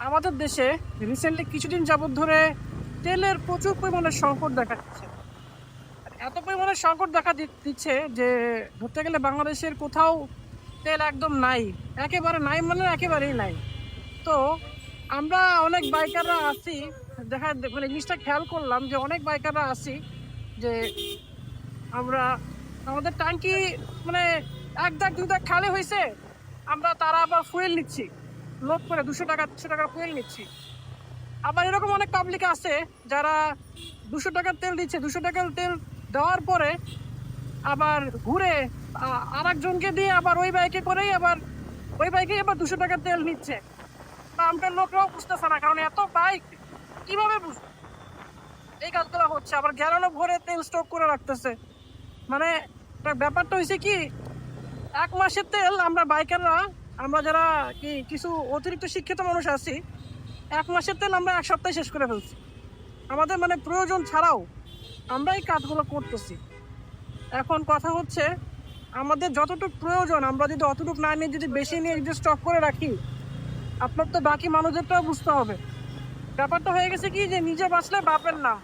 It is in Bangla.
আমাদের দেশে রিসেন্টলি কিছুদিন যাবত ধরে তেলের প্রচুর পরিমাণে সংকট দেখা দিচ্ছে। এত পরিমাণে সংকট দেখা দিচ্ছে যে ধরতে গেলে বাংলাদেশের কোথাও তেল একদম নাই, একেবারে নাই, মানে একেবারেই নাই। তো আমরা অনেক বাইকাররা আছি, মানে জিনিসটা খেয়াল করলাম যে অনেক বাইকাররা আছি যে আমরা আমাদের ট্যাঙ্কি মানে এক দাগ দুই দাগ খালি হয়েছে, তারা আবার ফুয়েল নিচ্ছি, লোড করে 200 টাকা 300 টাকার ফুয়েল নিচ্ছি। আবার এরকম অনেক পাবলিক আছে যারা 200 টাকার তেল দিচ্ছে, 200 টাকার তেল দেওয়ার পরে আবার ঘুরে আর একজনকে দিয়ে আবার ওই বাইকে করেই আবার ওই বাইকে আবার 200 টাকার তেল নিচ্ছে। পাম্পের লোকরাও বুঝতেছে না, কারণ এত বাইক কিভাবে বুঝবে এই কাজগুলো হচ্ছে। আবার গ্যালনও ভরে তেল স্টক করে রাখতেছে। মানে ব্যাপারটা হয়েছে কি, 1 মাসের তেল আমরা বাইকাররা, আমরা যারা কি কিছু অতিরিক্ত শিক্ষিত মানুষ আছি, 1 মাসের তেল আমরা 1 সপ্তাহে শেষ করে ফেলছি। আমাদের মানে প্রয়োজন ছাড়াও আমরা এই কাজগুলো করতেছি। এখন কথা হচ্ছে, আমাদের যতটুকু প্রয়োজন আমরা যদি অতটুকু না নিয়ে যদি বেশি নিয়ে যদি স্টক করে রাখি, আপনার তো বাকি মানুষদেরটাও বুঝতে হবে। ব্যাপারটা হয়ে গেছে কি যে নিজে বাঁচলে বাপের না।